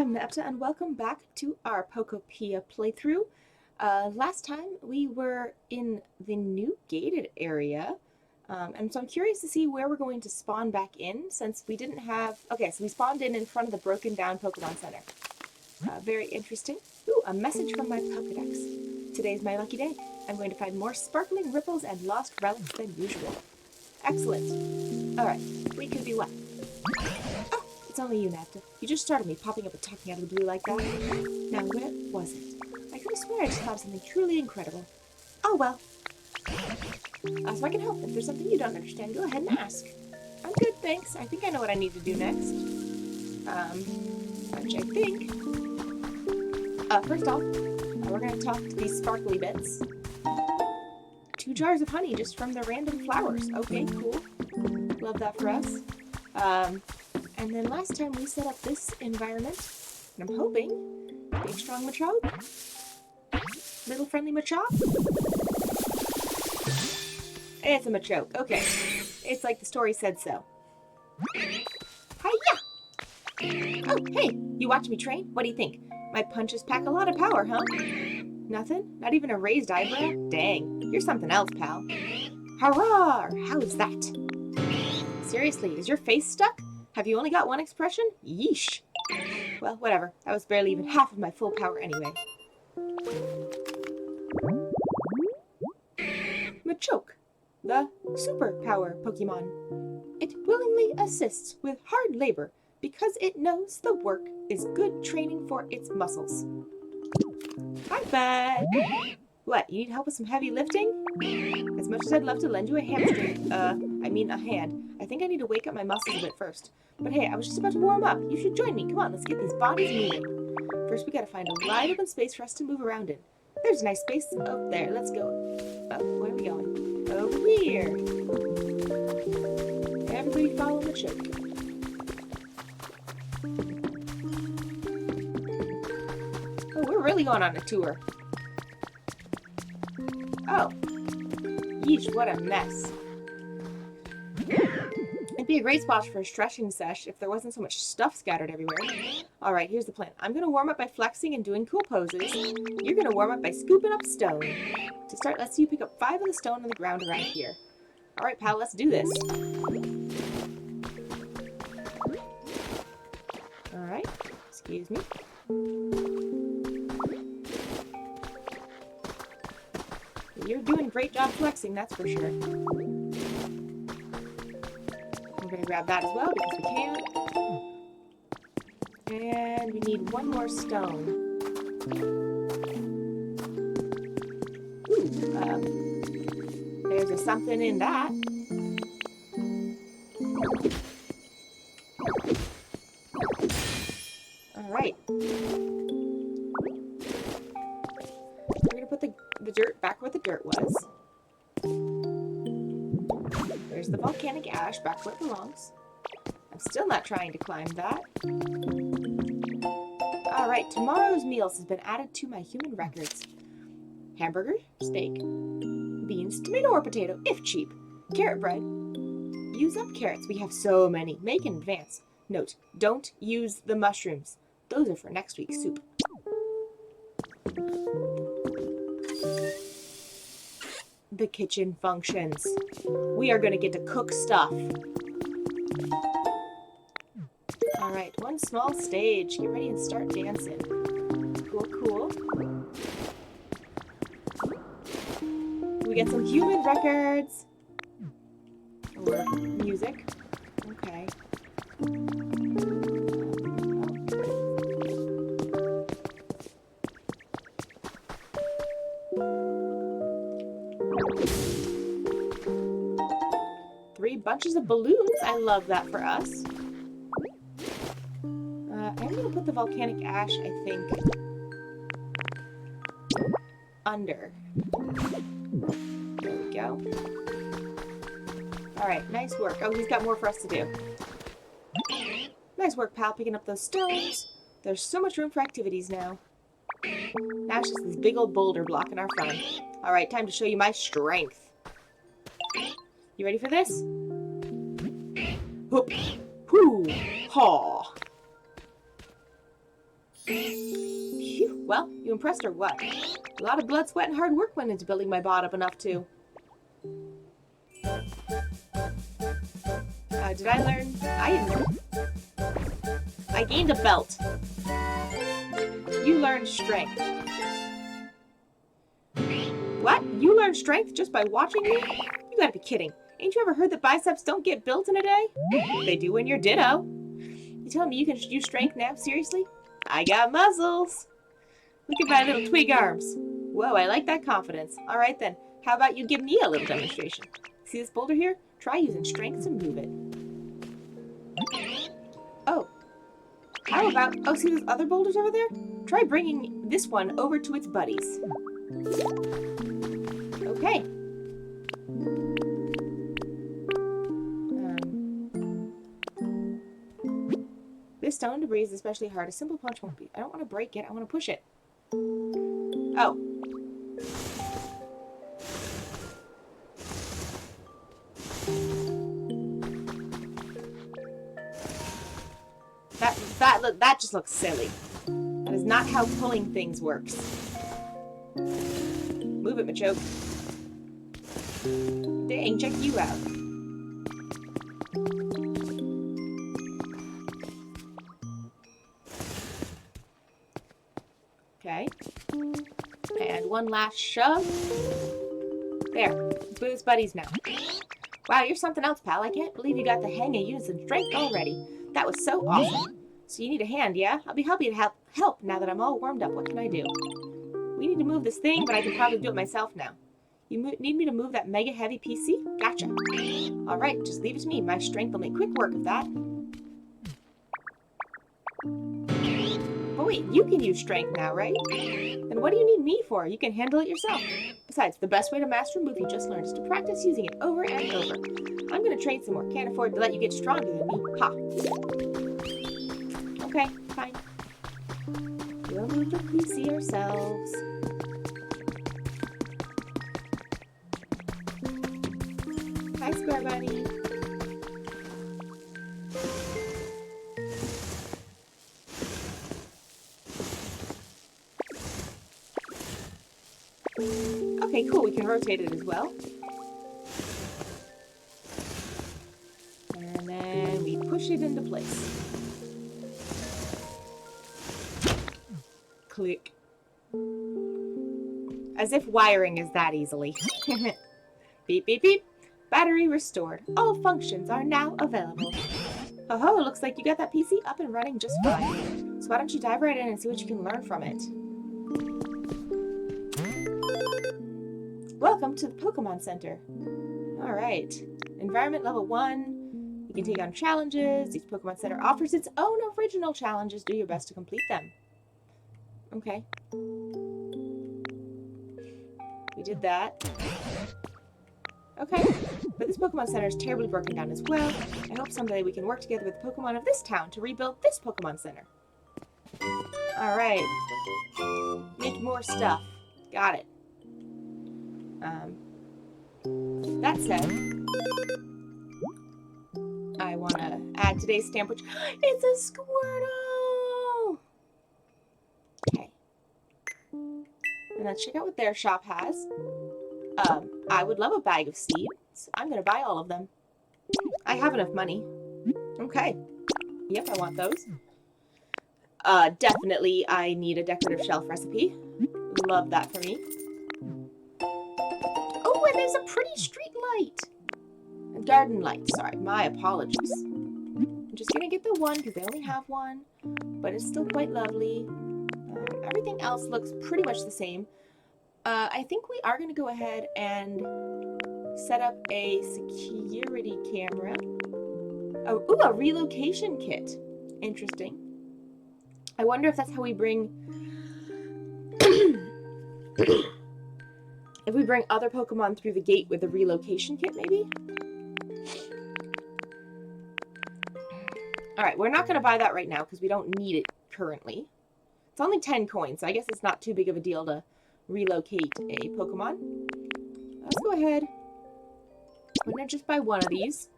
I'm Nepta, and welcome back to our Pokopia playthrough. Last time we were in the new gated area, and so I'm curious to see where we're going to spawn back in, since we didn't have... Okay, so we spawned in front of the broken down Pokemon Center. Very interesting. Ooh, a message from my Pokedex. Today's my lucky day. I'm going to find more sparkling ripples and lost relics than usual. Excellent. Alright, we could be what? Oh, it's only you, Napta. You just startled me, popping up and talking out of the blue like that. Now, where was it? I could have sworn I just thought of something truly incredible. Oh, well. So I can help. If there's something you don't understand, go ahead and ask. I'm good, thanks. I think I know what I need to do next. Which I think... first off, we're going to talk to these sparkly bits. 2 jars of honey just from the random flowers. Okay, cool. Love that for us. And then last time we set up this environment, and I'm hoping, big strong Machop, little friendly Machop. It's a Machoke. Okay. It's like the story said so. Hiya! Oh, hey! You watch me train? What do you think? My punches pack a lot of power, huh? Nothing? Not even a raised eyebrow? Dang. You're something else, pal. Hurrah! How is that? Seriously, is your face stuck? Have you only got one expression? Yeesh. Well, whatever. That was barely even half of my full power anyway. Machoke, the superpower Pokemon. It willingly assists with hard labor because it knows the work is good training for its muscles. Hi, bud. What, you need help with some heavy lifting? As much as I'd love to lend you a hamstring, a hand, I think I need to wake up my muscles a bit first. But hey, I was just about to warm up. You should join me. Come on, let's get these bodies moving. First, we gotta find a wide open space for us to move around in. There's a nice space. Oh, there. Let's go. Oh, where are we going? Over here. Everybody follow the choke. Oh, we're really going on a tour. Oh. Yeesh, what a mess. It'd be a great spot for a stretching sesh if there wasn't so much stuff scattered everywhere. Alright, here's the plan. I'm going to warm up by flexing and doing cool poses. You're going to warm up by scooping up stone. To start, let's see you pick up 5 of the stone on the ground around here. Alright, pal, let's do this. Alright, excuse me. You're doing a great job flexing, that's for sure. We're going to grab that as well because we can. And we need 1 more stone. Ooh, there's a something in that. Alright. We're going to put the dirt back where the dirt was. There's the volcanic ash back where it belongs. I'm still not trying to climb that. Alright, tomorrow's meals has been added to my human records. Hamburger, steak, beans, tomato or potato, if cheap, carrot bread. Use up carrots, we have so many. Make in advance. Note, don't use the mushrooms. Those are for next week's soup. The kitchen functions. We are going to get to cook stuff. Alright, 1 small stage. Get ready and start dancing. Cool, cool. We get some human records. Or music. Okay. 3 bunches of balloons. I love that for us. I'm going to put the volcanic ash, I think, under. There we go. Alright, nice work. Oh, he's got more for us to do. Nice work, pal, picking up those stones. There's so much room for activities now. Now it's just this big old boulder blocking our fun. Alright, time to show you my strength. You ready for this? Hoop. Hoo. Haw. Phew. Well, you impressed or what? A lot of blood, sweat, and hard work went into building my bot up enough to. Did I learn? I didn't learn. I gained a belt. You learned strength. What? You learned strength just by watching me? You gotta be kidding. Ain't you ever heard that biceps don't get built in a day? They do when you're ditto. You telling me you can use strength now? Seriously? I got muscles. Look at my little twig arms. Whoa, I like that confidence. Alright then, how about you give me a little demonstration? See this boulder here? Try using strength to move it. Oh. How about... Oh, see those other boulders over there? Try bringing this one over to its buddies. Okay. This stone debris is especially hard. A simple punch won't be. I don't want to break it. I want to push it. Oh. That just looks silly. That is not how pulling things works. Move it, Machoke. Dang, check you out. Okay. And one last shove. There. Let's move his buddies now. Wow, you're something else, pal. I can't believe you got the hang of using strength already. That was so awesome. So you need a hand, yeah? I'll be happy to help now that I'm all warmed up. What can I do? We need to move this thing, but I can probably do it myself now. You need me to move that mega heavy PC? Gotcha. Alright, just leave it to me. My strength will make quick work of that. But wait, you can use strength now, right? Then what do you need me for? You can handle it yourself. Besides, the best way to master a move you just learned is to practice using it over and over. I'm gonna train some more. Can't afford to let you get stronger than me. Ha! Okay, fine. We'll move the PC ourselves. Hi, Square Bunny. Okay, cool. We can rotate it as well. And then we push it into place. Click. As if wiring is that easily. Beep, beep, beep. Battery restored. All functions are now available. Oh, looks like you got that PC up and running just fine. So why don't you dive right in and see what you can learn from it. Welcome to the Pokemon Center. Alright. Environment level 1. You can take on challenges. Each Pokemon Center offers its own original challenges. Do your best to complete them. Okay. We did that. Okay. But this Pokemon Center is terribly broken down as well. I hope someday we can work together with the Pokemon of this town to rebuild this Pokemon Center. Alright. Make more stuff. Got it. That said, I want to add today's stamp, which it's a Squirtle! Okay. And let's check out what their shop has. I would love a bag of seeds. I'm going to buy all of them. I have enough money. Okay. Yep, I want those. Definitely I need a decorative shelf recipe. Love that for me. Oh, and there's a pretty street light. A garden light, sorry. My apologies. I'm just going to get the one because they only have one. But it's still quite lovely. Everything else looks pretty much the same. I think we are going to go ahead and set up a security camera. Oh, ooh, a relocation kit. Interesting. I wonder if that's how we bring... if we bring other Pokemon through the gate with a relocation kit, maybe? Alright, we're not going to buy that right now because we don't need it currently. It's only 10 coins, so I guess it's not too big of a deal to relocate a Pokemon. Let's go ahead. I'm going to just buy one of these.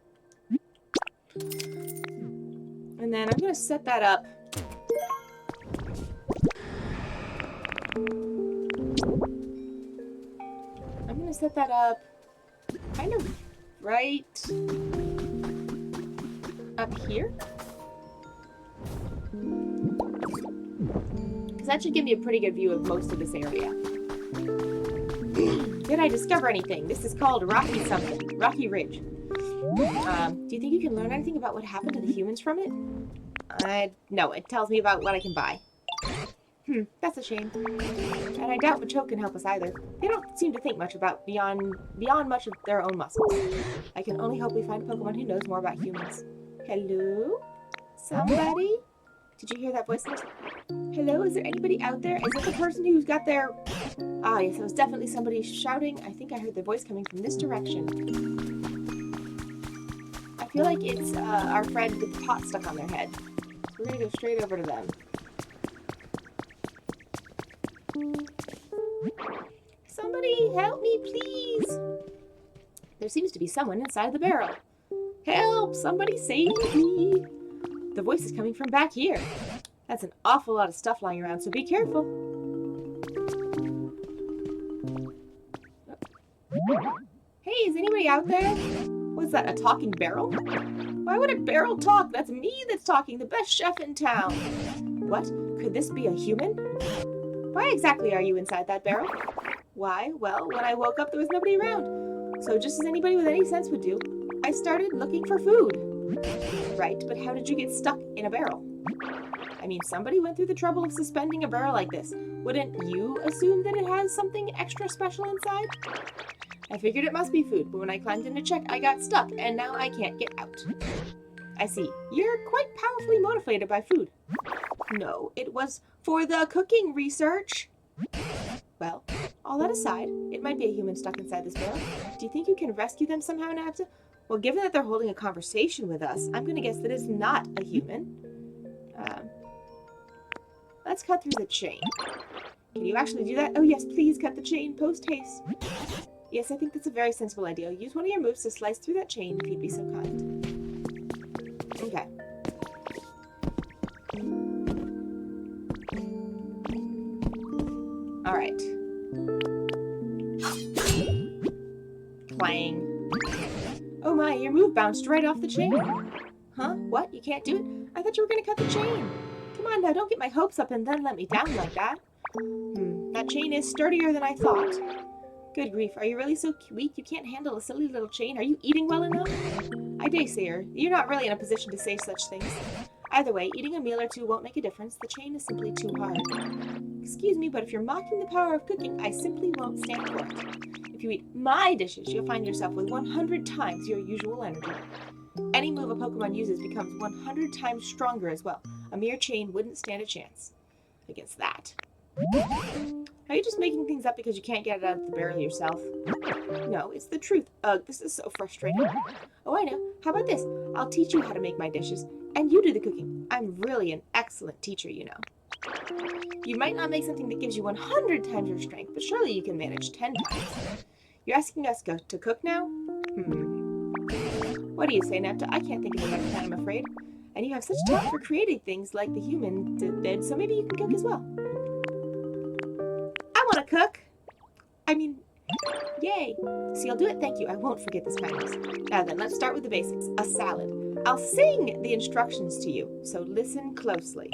And then I'm going to set that up I'm gonna set that up kind of right up here. Because that should give me a pretty good view of most of this area. Did I discover anything? This is called Rocky something. Rocky Ridge. Do you think you can learn anything about what happened to the humans from it? No, it tells me about what I can buy. That's a shame. And I doubt Macho can help us either. They don't seem to think much about beyond much of their own muscles. I can only hope we find a Pokemon who knows more about humans. Hello? Somebody? Did you hear that voice? Hello, is there anybody out there? Is it the person who's got their... Ah, yes, it was definitely somebody shouting. I think I heard the voice coming from this direction. I feel like it's our friend with the pot stuck on their head. We're gonna go straight over to them. Somebody help me, please! There seems to be someone inside the barrel. Help! Somebody save me! The voice is coming from back here. That's an awful lot of stuff lying around, so be careful. Hey, is anybody out there? What's that, a talking barrel? Why would a barrel talk? That's me that's talking, the best chef in town. What? Could this be a human? Why exactly are you inside that barrel? Why? Well, when I woke up, there was nobody around. So just as anybody with any sense would do, I started looking for food. Right, but how did you get stuck in a barrel? I mean, somebody went through the trouble of suspending a barrel like this. Wouldn't you assume that it has something extra special inside? I figured it must be food, but when I climbed in to check, I got stuck, and now I can't get out. I see. You're quite powerfully motivated by food. No, it was for the cooking research. Well, all that aside, it might be a human stuck inside this barrel. Do you think you can rescue them somehow, Nabza? Well, given that they're holding a conversation with us, I'm going to guess that it's not a human. Let's cut through the chain. Can you actually do that? Oh yes, please cut the chain post-haste. Yes, I think that's a very sensible idea. Use one of your moves to slice through that chain if you'd be so kind. Okay. Alright. Clang. Oh my, your move bounced right off the chain. Huh? What? You can't do it? I thought you were going to cut the chain. Come on now, don't get my hopes up and then let me down like that. That chain is sturdier than I thought. Good grief, are you really so weak you can't handle a silly little chain? Are you eating well enough? I dare say you're not really in a position to say such things. Either way, eating a meal or two won't make a difference. The chain is simply too hard. Excuse me, but if you're mocking the power of cooking, I simply won't stand for it. If you eat my dishes, you'll find yourself with 100 times your usual energy. Any move a Pokemon uses becomes 100 times stronger as well. A mere chain wouldn't stand a chance against that. Are you just making things up because you can't get it out of the barrel yourself? No, it's the truth. Ugh, this is so frustrating. Oh, I know. How about this? I'll teach you how to make my dishes, and you do the cooking. I'm really an excellent teacher, you know. You might not make something that gives you 100 times your strength, but surely you can manage 10 times. You're asking us to cook now? What do you say, Nepta? I can't think of another time, I'm afraid. And you have such talent for creating things like the human did, so maybe you can cook as well. I want to cook! I mean, yay! See, I'll do it, thank you. I won't forget this kindness. Now then, let's start with the basics. A salad. I'll sing the instructions to you, so listen closely.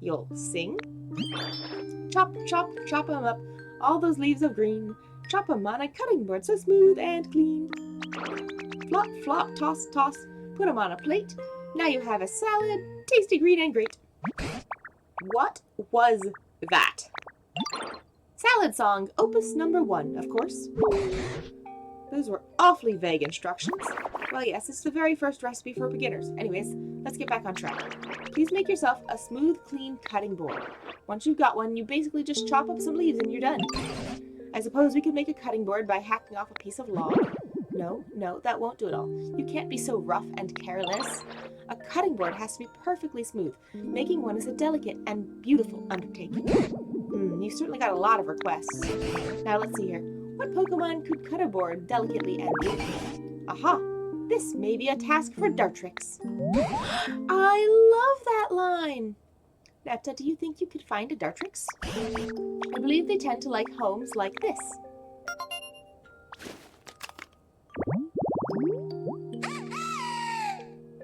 You'll sing. Chop, chop, chop 'em up. All those leaves of green. Chop 'em on a cutting board so smooth and clean. Flop, flop, toss, toss. Put 'em on a plate. Now you have a salad, tasty, green, and great. What was that? Salad song, opus number 1, of course. Those were awfully vague instructions. Well, yes, it's the very first recipe for beginners. Anyways, let's get back on track. Please make yourself a smooth, clean cutting board. Once you've got one, you basically just chop up some leaves and you're done. I suppose we could make a cutting board by hacking off a piece of log. No, that won't do it all. You can't be so rough and careless. A cutting board has to be perfectly smooth. Making one is a delicate and beautiful undertaking. You've certainly got a lot of requests. Now let's see here. What Pokemon could cut a board delicately and beautifully? Aha! This may be a task for Dartrix. I love that line! Netta, do you think you could find a Dartrix? I believe they tend to like homes like this.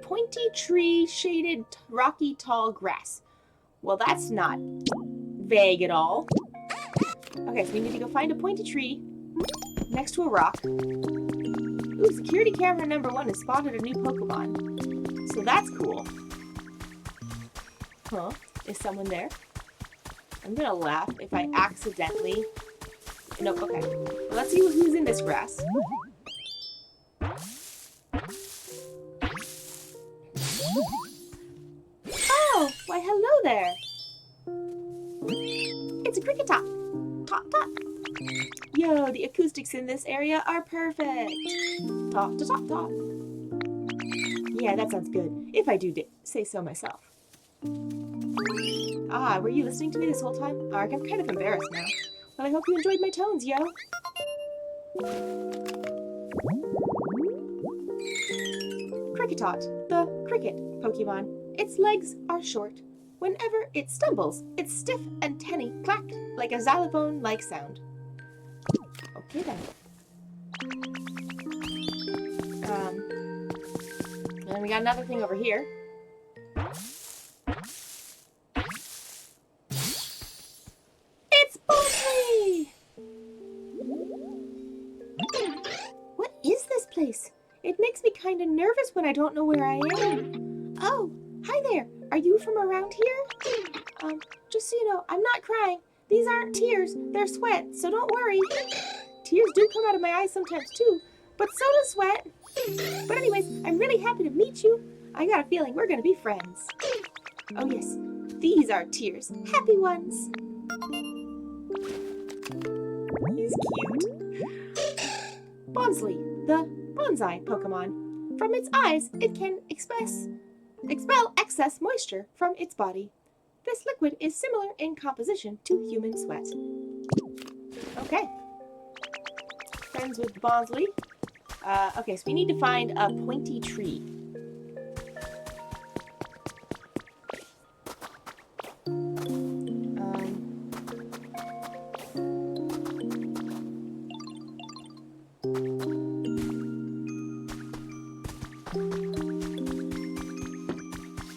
Pointy tree, shaded, rocky, tall grass. Well, that's not vague at all. Okay, so we need to go find a pointy tree next to a rock. Ooh, security camera number 1 has spotted a new Pokemon. So that's cool. Huh? Is someone there? I'm gonna laugh if I accidentally... Nope, okay. Well, let's see who's in this grass. Oh, why hello there. It's a cricket top. Top, top. Yo, the acoustics in this area are perfect. Top to top, top. Yeah, that sounds good, if I do say so myself. Ah, were you listening to me this whole time? Ark, I'm kind of embarrassed now. Well, I hope you enjoyed my tones, yo. Cricketot, the cricket Pokemon. Its legs are short. Whenever it stumbles, its stiff antennae clack like a xylophone-like sound. Okay then. And we got another thing over here. It's Bossy! What is this place? It makes me kind of nervous when I don't know where I am. Oh, hi there. Are you from around here? Just so you know, I'm not crying. These aren't tears. They're sweat, so don't worry. Tears do come out of my eyes sometimes too, but so does sweat. But anyways, I'm really happy to meet you. I got a feeling we're gonna be friends. Oh yes, these are tears. Happy ones. He's cute. Bonsley, the bonsai Pokemon. From its eyes, it can expel excess moisture from its body. This liquid is similar in composition to human sweat. Okay. Friends with Bonsley. Okay, so we need to find a pointy tree.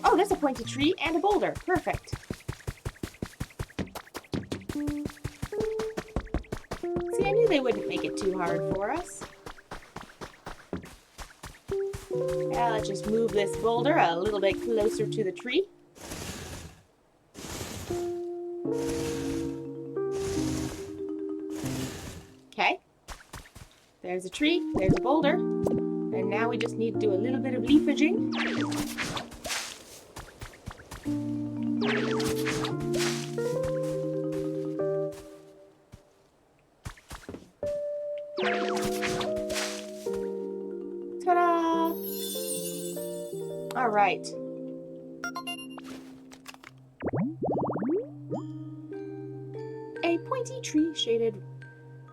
Oh, there's a pointy tree and a boulder. Perfect. See, I knew they wouldn't make it too hard for us. Yeah, let's just move this boulder a little bit closer to the tree. Okay. There's a tree, there's a boulder. And now we just need to do a little bit of leafaging. Ta-da! All right. A pointy tree shaded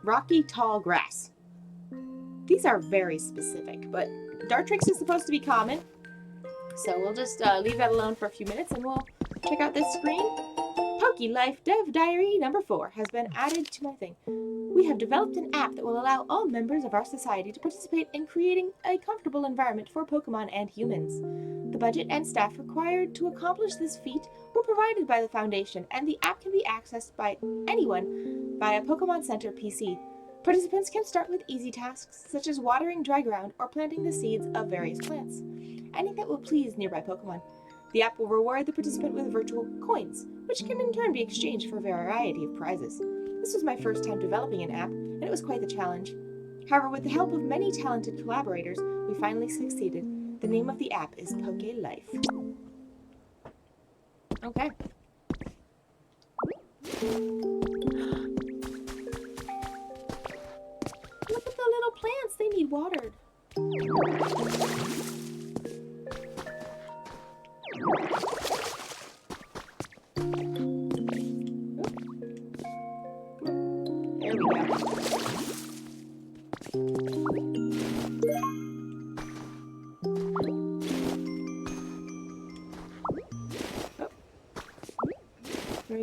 rocky tall grass. These are very specific, but Dartrix is supposed to be common. So we'll just leave that alone for a few minutes and we'll check out this screen. PokeLife Dev Diary number 4 has been added to my thing. We have developed an app that will allow all members of our society to participate in creating a comfortable environment for Pokemon and humans. The budget and staff required to accomplish this feat were provided by the Foundation, and the app can be accessed by anyone via Pokemon Center PC. Participants can start with easy tasks, such as watering dry ground or planting the seeds of various plants. Anything that will please nearby Pokemon. The app will reward the participant with virtual coins, which can in turn be exchanged for a variety of prizes. This was my first time developing an app, and it was quite the challenge. However, with the help of many talented collaborators, we finally succeeded. The name of the app is PokeLife. Okay. Look at the little plants, they need watered. There we go.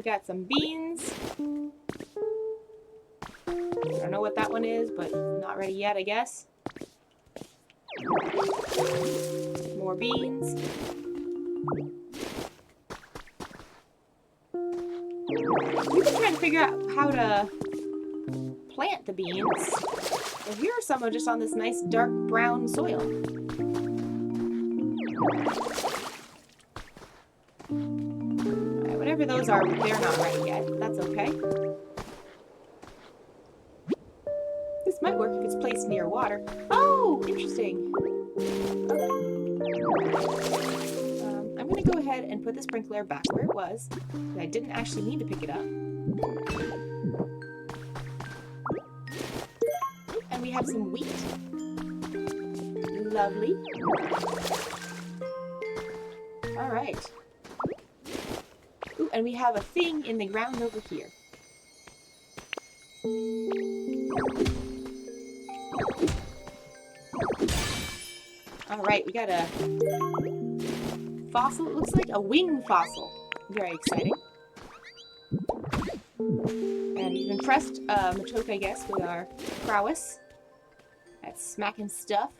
We got some beans. I don't know what that one is, but not ready yet, I guess. More beans. We've been trying to figure out how to plant the beans. Well, here are some just on this nice dark brown soil. Alright, whatever those are, they're not ready yet. That's okay. This might work if it's placed near water. Oh, interesting. I'm going to go ahead and put the sprinkler back where it was. I didn't actually need to pick it up. And we have some wheat. Lovely. Alright. Ooh, and we have a thing in the ground over here. Alright, we got a fossil. It looks like a wing fossil. Very exciting. And we've impressed Machoke, I guess, with our prowess at smacking stuff.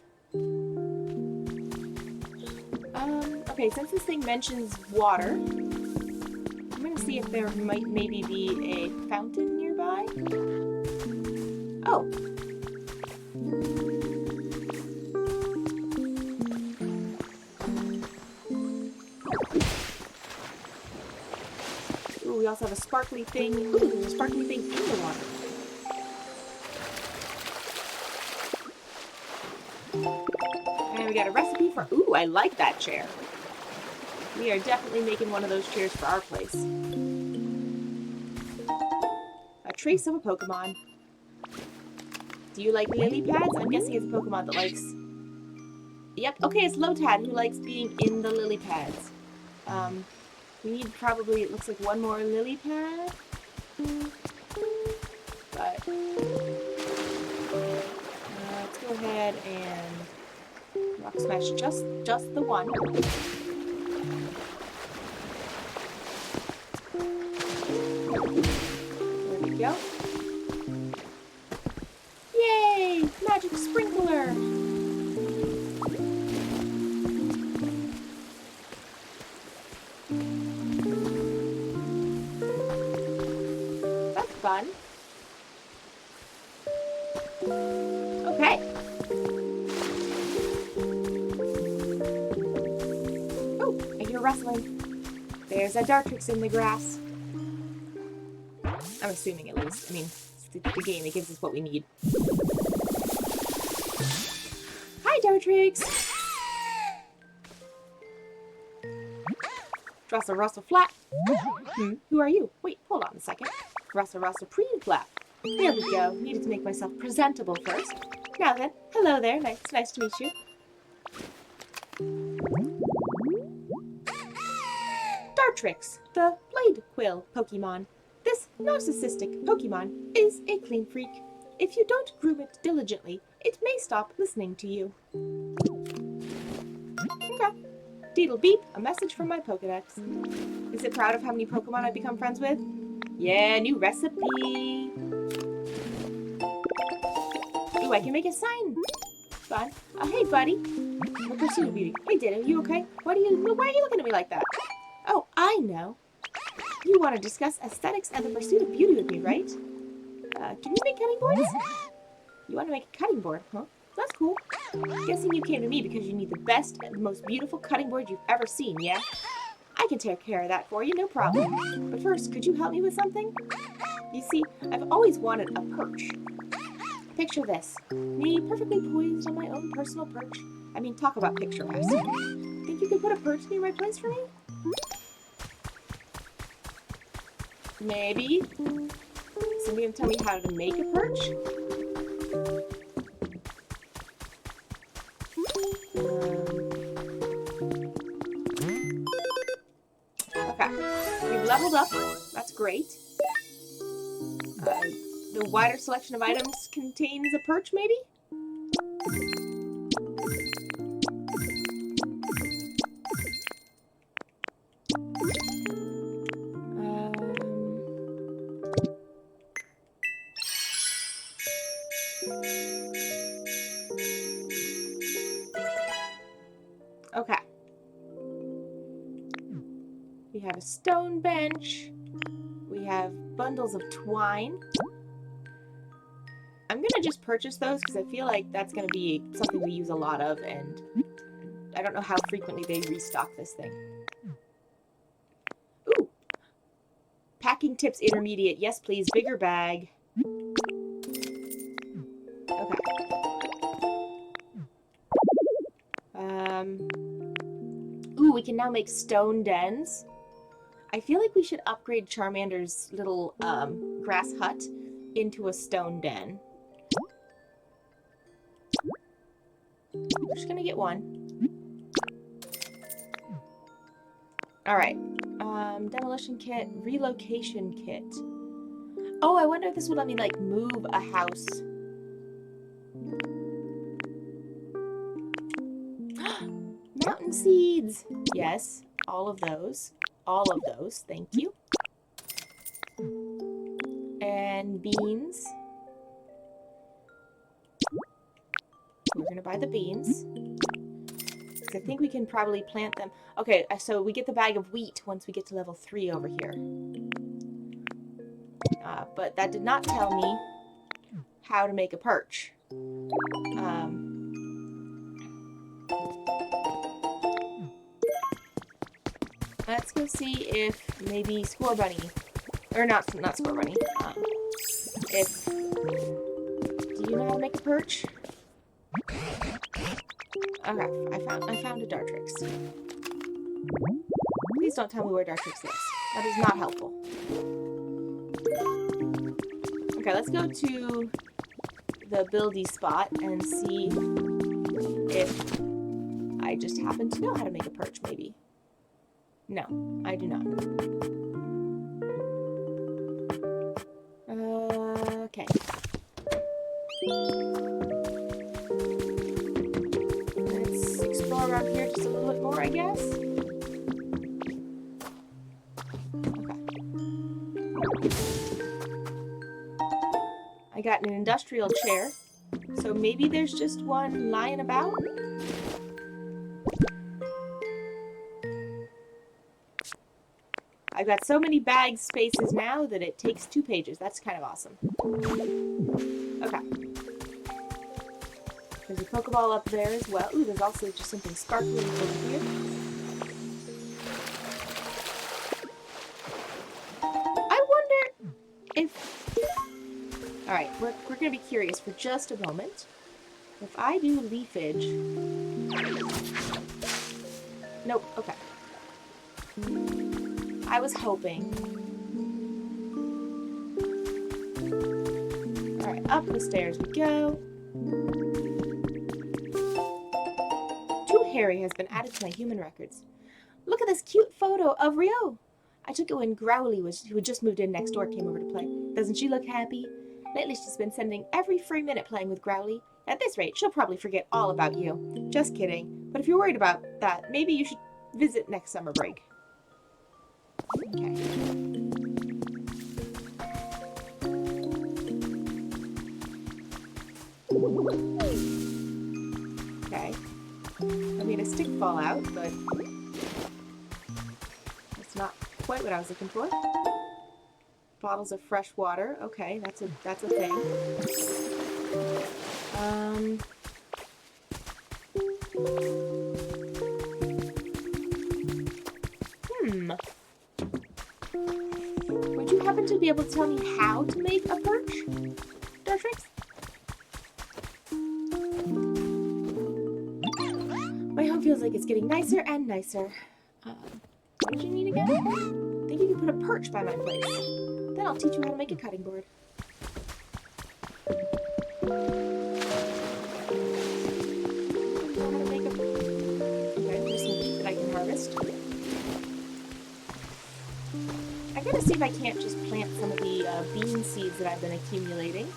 Okay, since this thing mentions water, I'm gonna see if there might maybe be a fountain nearby. Oh. Ooh, we also have a sparkly thing. Ooh, there's a sparkly thing in the water. And we got a recipe for... Ooh, I like that chair. We are definitely making one of those chairs for our place. A trace of a Pokemon. Do you like lily pads? I'm guessing it's a Pokemon that likes... Yep, okay, it's Lotad who likes being in the lily pads. We need probably, it looks like one more lily pad. But... let's go ahead and... Rock Smash just the one. There we go. Yay! Magic sprinkler! That's fun. Okay. Oh, I hear rustling. There's a Dartrix in the grass. I'm assuming at least. I mean, it's the game that gives us what we need. Hi, Dartrix! Rustle, rustle, flap. Who are you? Wait, hold on a second. Rustle, rustle, preen, flap. There we go. Needed to make myself presentable first. Now then, hello there. Nice to meet you. Dartrix, the Blade Quill Pokemon. This narcissistic Pokemon is a clean freak. If you don't groom it diligently, it may stop listening to you. Okay. Deedle beep, a message from my Pokedex. Is it proud of how many Pokemon I've become friends with? Yeah, new recipe. Ooh, I can make a sign. Fun. Hey, buddy. The Pursuit of Beauty. Hey, Ditto, you okay? Why are you looking at me like that? Oh, I know. You want to discuss aesthetics and the pursuit of beauty with me, right? Can you make cutting boards? You want to make a cutting board, huh? That's cool. Guessing you came to me because you need the best and most beautiful cutting board you've ever seen, yeah? I can take care of that for you, no problem. But first, could you help me with something? You see, I've always wanted a perch. Picture this. Me perfectly poised on my own personal perch. I mean, talk about picturesque. Think you could put a perch near my place for me? Maybe. Somebody can tell me how to make a perch? Okay. We've leveled up. That's great. The wider selection of items contains a perch, maybe? Okay. We have a stone bench. We have bundles of twine. I'm going to just purchase those because I feel like that's going to be something we use a lot of, and I don't know how frequently they restock this thing. Ooh. Packing tips intermediate. Yes, please. Bigger bag. Okay. Ooh, we can now make stone dens. I feel like we should upgrade Charmander's little grass hut into a stone den. We're just gonna get one. Alright. Demolition kit, relocation kit. Oh, I wonder if this would let me, like, move a house. Mountain seeds! Yes, all of those. All of those, thank you. And beans. We're gonna buy the beans. I think we can probably plant them. Okay, so we get the bag of wheat once we get to level 3 over here. But that did not tell me how to make a perch. Let's go see if maybe Score Bunny, or not Score Bunny. If do you know how to make a perch? Okay, I found a Dartrix. Please don't tell me where Dartrix is. That is not helpful. Okay, let's go to the buildy spot and see if I just happen to know how to make a perch, maybe. No, I do not. Okay. Let's explore around here just a little bit more, I guess. Okay. I got an industrial chair, so maybe there's just one lying about? I've got so many bag spaces now that it takes 2 pages. That's kind of awesome. Okay. There's a Pokeball up there as well. Ooh, there's also just something sparkly over here. I wonder if... Alright, we're going to be curious for just a moment. If I do leafage... Nope, okay. I was hoping. Alright, up the stairs we go. Too Hairy has been added to my human records. Look at this cute photo of Rio. I took it when Growly, who had just moved in next door, came over to play. Doesn't she look happy? Lately she's been spending every free minute playing with Growly. At this rate, she'll probably forget all about you. Just kidding. But if you're worried about that, maybe you should visit next summer break. Okay. Okay. I mean, a stick fall out, but it's not quite what I was looking for. Bottles of fresh water. Okay, that's a thing. Would you happen to be able to tell me how to make a perch, Dartrix? My home feels like it's getting nicer and nicer. What did you need again? I think you can put a perch by my place. Then I'll teach you how to make a cutting board. I gotta see if I can't just plant some of the bean seeds that I've been accumulating.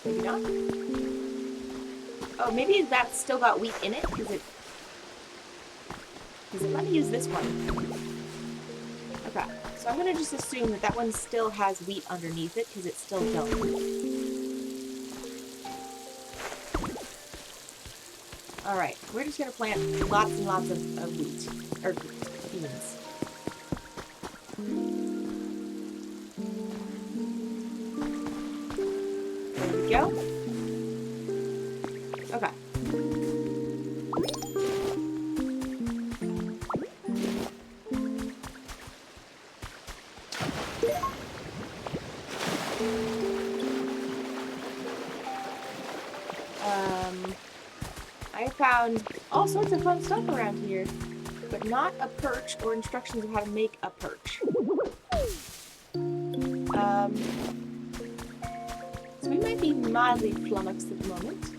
Maybe not. Oh, maybe that's still got wheat in it, because it... Does it let me use this one? Okay, so I'm gonna just assume that that one still has wheat underneath it because it's still going. Alright, we're just gonna plant lots and lots of wheat. Or beans. There we go. Okay. I found all sorts of fun stuff around here, but not a perch or instructions of how to make a perch. So we might be mildly flummoxed at the moment.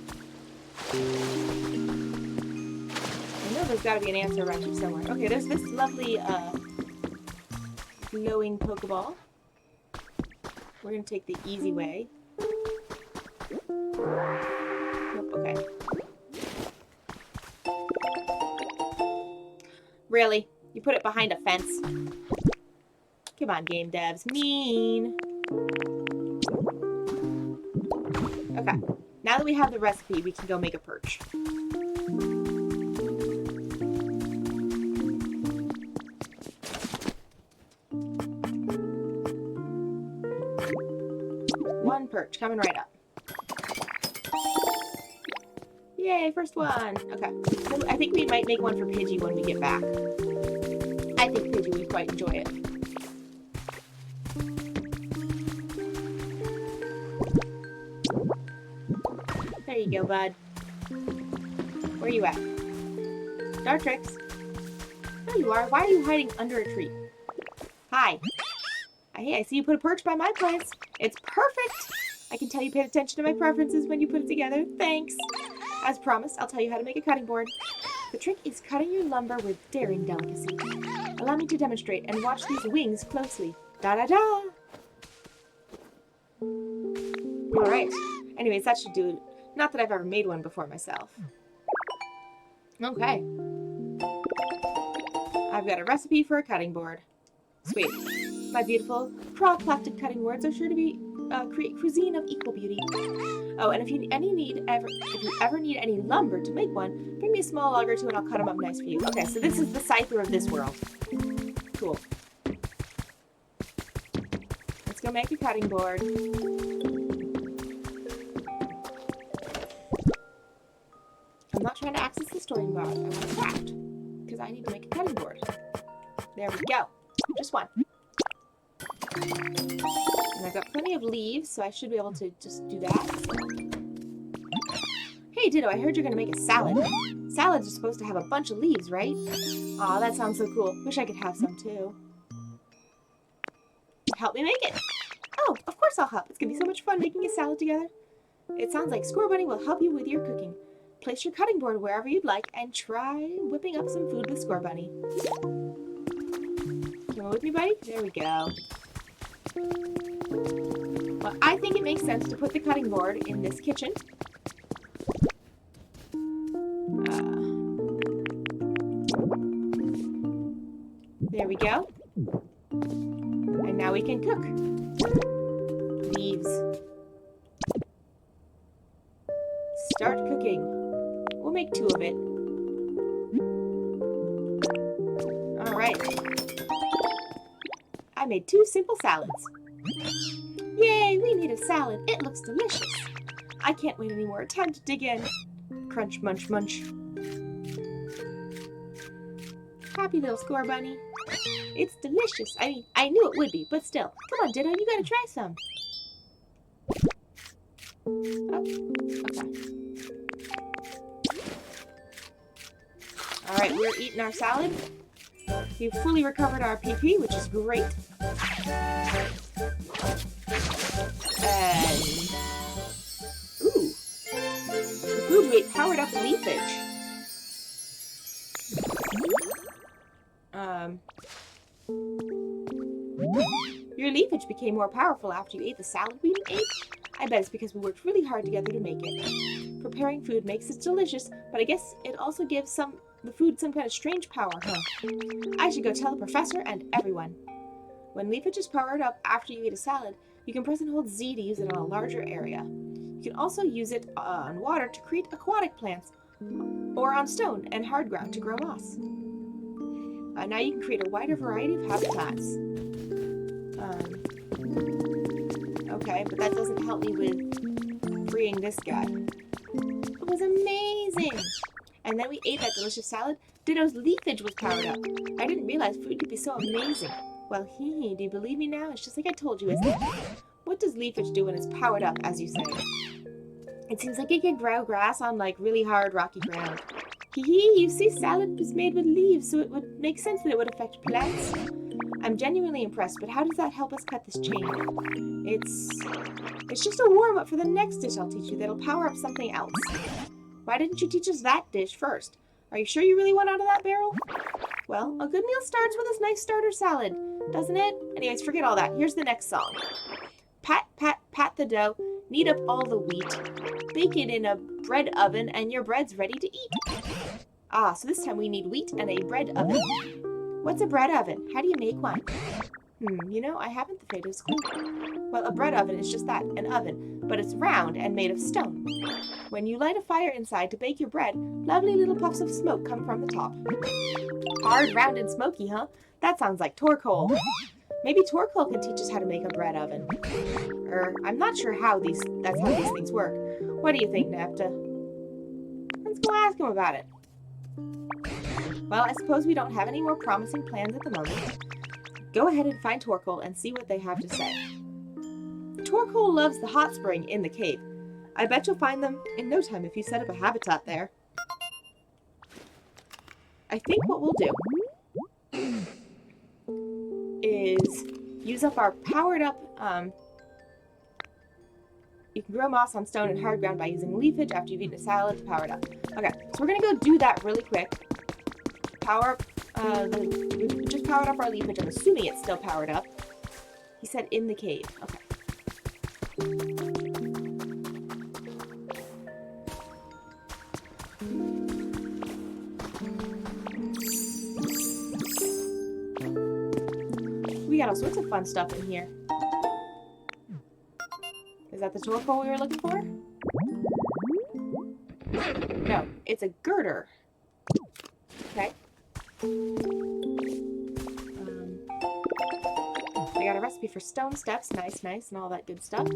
I know there's got to be an answer around here somewhere. Okay, there's this lovely, glowing Pokeball. We're gonna take the easy way. Nope, okay. Really? You put it behind a fence? Come on, game devs. Mean. Okay. Now that we have the recipe, we can go make a perch. One perch coming right up. Yay, first one. Okay. So I think we might make one for Pidgey when we get back. I think Pidgey would quite enjoy it. There you go, bud. Where are you at? Dartrix. There you are. Why are you hiding under a tree? Hi. Hey, I see you put a perch by my plants. It's perfect. I can tell you paid attention to my preferences when you put it together. Thanks. As promised, I'll tell you how to make a cutting board. The trick is cutting your lumber with daring delicacy. Allow me to demonstrate and watch these wings closely. Da-da-da! Alright. Anyways, that should do it. Not that I've ever made one before myself. Okay. I've got a recipe for a cutting board. Sweet. My beautiful, craw-crafted cutting boards are sure to be create cuisine of equal beauty. Oh, and if you ever need any lumber to make one, bring me a small log or two and I'll cut them up nice for you. Okay, so this is the Scyther of this world. Cool. Let's go make a cutting board. I'm not trying to access the storing board. I want to craft. Because I need to make a cutting board. There we go. Just one. And I've got plenty of leaves, so I should be able to just do that. Hey, Ditto, I heard you're going to make a salad. Salads are supposed to have a bunch of leaves, right? Aw, that sounds so cool. Wish I could have some, too. Help me make it. Oh, of course I'll help. It's going to be so much fun making a salad together. It sounds like Score Bunny will help you with your cooking. Place your cutting board wherever you'd like and try whipping up some food with Score Bunny. Come on with me, buddy. There we go. Well, I think it makes sense to put the cutting board in this kitchen. There we go. And now we can cook. Leaves. Start cooking. We'll make 2 of it. Alright. I made 2 simple salads. Yay, we made a salad. It looks delicious. I can't wait any more. Time to dig in. Crunch, munch, munch. Happy little Score Bunny. It's delicious. I mean, I knew it would be, but still. Come on, Ditto, you gotta try some. Oh, okay. Alright, we're eating our salad. We've fully recovered our PP, which is great. And... ooh. The food weight powered up leafage. Your leafage became more powerful after you ate the salad we ate? I bet it's because we worked really hard together to make it. Preparing food makes it delicious, but I guess it also gives some the food some kind of strange power, huh? I should go tell the professor and everyone. When leafage is powered up after you eat a salad, you can press and hold Z to use it on a larger area. You can also use it on water to create aquatic plants, or on stone and hard ground to grow moss. Now you can create a wider variety of habitats. Okay, but that doesn't help me with freeing this guy. It was amazing! And then we ate that delicious salad. Ditto's leafage was powered up. I didn't realize food could be so amazing. Well, hee, do you believe me now? It's just like I told you, isn't it? What does leafage do when it's powered up, as you say? It seems like it can grow grass on, like, really hard, rocky ground. Hee, you see, salad was made with leaves, so it would make sense that it would affect plants. I'm genuinely impressed, but how does that help us cut this chain? It's just a warm-up for the next dish I'll teach you that'll power up something else. Why didn't you teach us that dish first? Are you sure you really want out of that barrel? Well, a good meal starts with a nice starter salad, doesn't it? Anyways, forget all that. Here's the next song. Pat, pat, pat the dough, knead up all the wheat, bake it in a bread oven, and your bread's ready to eat. Ah, so this time we need wheat and a bread oven. What's a bread oven? How do you make one? You know, I haven't the faintest clue. Well, a bread oven is just that, an oven, but it's round and made of stone. When you light a fire inside to bake your bread, lovely little puffs of smoke come from the top. Hard, round, and smoky, huh? That sounds like Torkoal. Maybe Torkoal can teach us how to make a bread oven. I'm not sure that's how these things work. What do you think, Napta? Let's go ask him about it. Well, I suppose we don't have any more promising plans at the moment. Go ahead and find Torkoal and see what they have to say. Torkoal loves the hot spring in the cave. I bet you'll find them in no time if you set up a habitat there. I think what we'll do is use up our powered up, you can grow moss on stone and hard ground by using leafage after you've eaten a salad, powered up. Okay, so we're gonna go do that really quick. Power up, we just powered up our leafage. I'm assuming it's still powered up. He said in the cave. Okay. We got all sorts of fun stuff in here. Is that the Torkoal we were looking for? No, it's a girder. Okay. We got a recipe for stone steps. Nice, nice, and all that good stuff.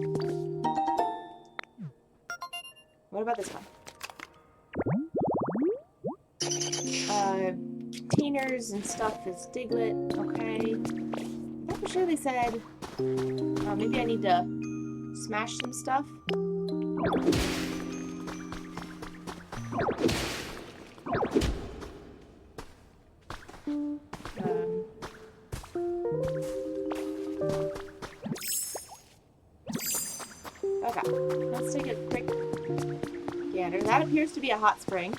What about this one? Containers and stuff is Diglett. Okay. I'm not sure they said... maybe I need to smash some stuff. Okay, let's take a quick gander. That appears to be a hot spring.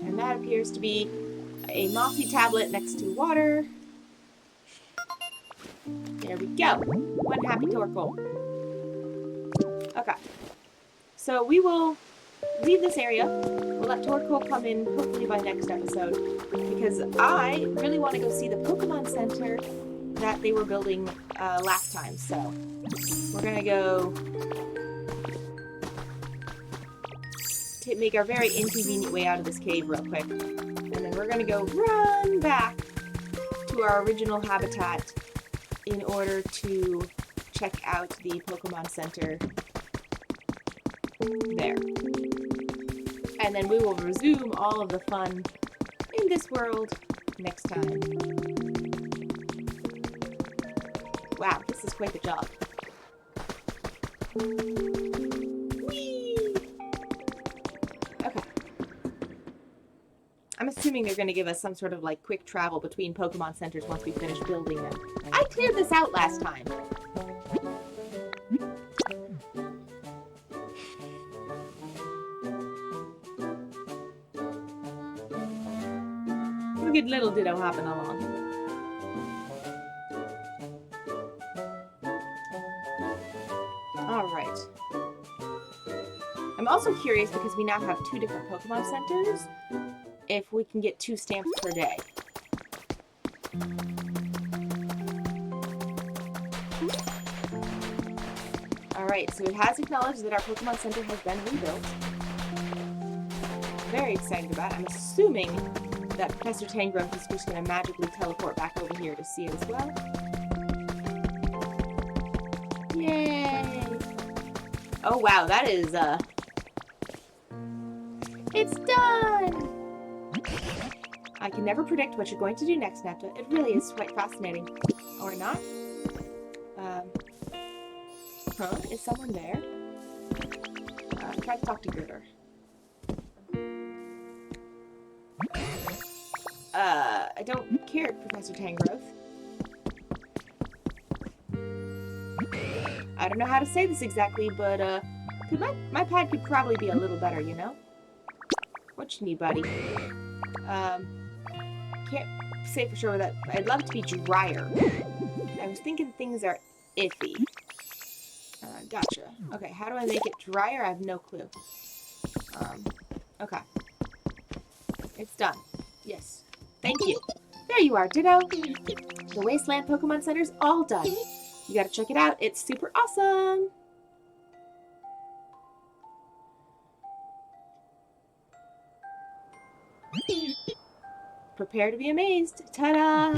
And that appears to be a mossy tablet next to water. There we go. One happy Torkoal. Okay. So we will leave this area. We'll let Torkoal come in hopefully by next episode, because I really want to go see the Pokemon Center that they were building last time. So we're going to go make our very inconvenient way out of this cave real quick. And then we're going to go run back to our original habitat in order to check out the Pokemon Center there. And then we will resume all of the fun in this world next time. Wow, this is quite the job. Whee! Okay. I'm assuming they're going to give us some sort of like quick travel between Pokemon centers once we finish building them. I cleared this out last time. Look at little Ditto hopping along. I'm also curious because we now have 2 different Pokemon centers, if we can get 2 stamps per day. Alright, so it has acknowledged that our Pokemon Center has been rebuilt. Very excited about it. I'm assuming that Professor Tangrowth is just going to magically teleport back over here to see it as well. Yay! Oh wow, that is, it's done! I can never predict what you're going to do next, Nepta. It really is quite fascinating. Or not. Huh? Is someone there? Try to talk to Girder. I don't care, Professor Tangrowth. I don't know how to say this exactly, but, my pad could probably be a little better, you know? What you need, buddy? Can't say for sure that I'd love it to be drier. I was thinking things are iffy. Gotcha. Okay, how do I make it drier? I have no clue. Okay. It's done. Yes. Thank you. There you are, Ditto. The Wasteland Pokemon Center's all done. You gotta check it out. It's super awesome. Prepare to be amazed. Ta-da!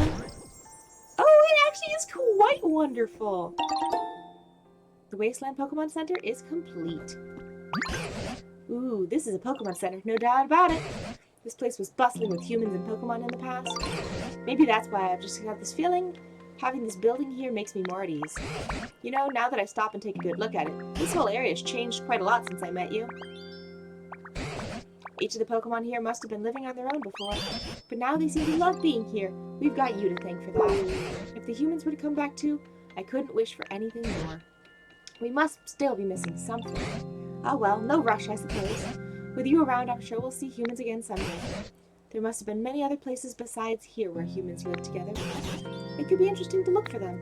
Oh, it actually is quite wonderful. The Wasteland Pokemon Center is complete. Ooh, this is a Pokemon Center, no doubt about it. This place was bustling with humans and Pokemon in the past. Maybe that's why I've just got this feeling. Having this building here makes me more at ease. You know, now that I stop and take a good look at it, this whole area has changed quite a lot since I met you. Each of the Pokemon here must have been living on their own before, but now they seem to love being here. We've got you to thank for that. If the humans were to come back too, I couldn't wish for anything more. We must still be missing something. Oh well, no rush, I suppose. With you around, I'm sure we'll see humans again someday. There must have been many other places besides here where humans lived together. It could be interesting to look for them.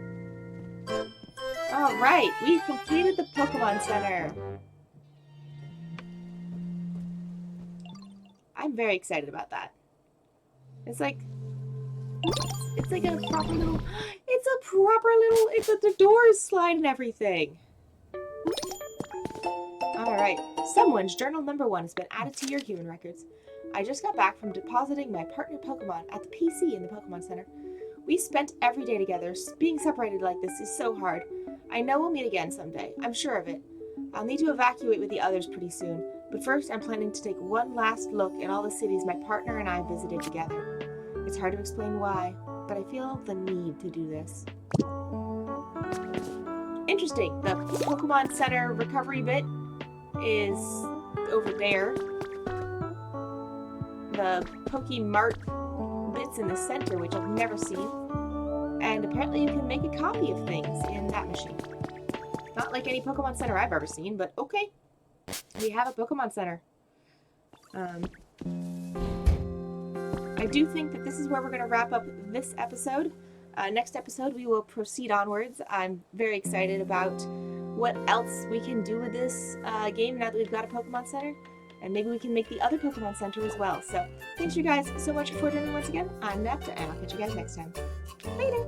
Alright, we've completed the Pokemon Center. I'm very excited about that. It's like a proper little, the doors slide and everything. Alright, someone's journal number 1 has been added to your human records. I just got back from depositing my partner Pokemon at the PC in the Pokemon Center. We spent every day together. Being separated like this is so hard. I know we'll meet again someday. I'm sure of it. I'll need to evacuate with the others pretty soon. But first, I'm planning to take one last look at all the cities my partner and I visited together. It's hard to explain why, but I feel the need to do this. Interesting. The Pokemon Center recovery bit is over there. The Pokemart bit's in the center, which I've never seen. And apparently you can make a copy of things in that machine. Not like any Pokemon Center I've ever seen, but okay. We have a Pokemon Center. I do think that this is where we're going to wrap up this episode. Next episode, we will proceed onwards. I'm very excited about what else we can do with this game now that we've got a Pokemon Center. And maybe we can make the other Pokemon Center as well. So, thanks you guys so much for joining once again. I'm Nepta, and I'll catch you guys next time. Later!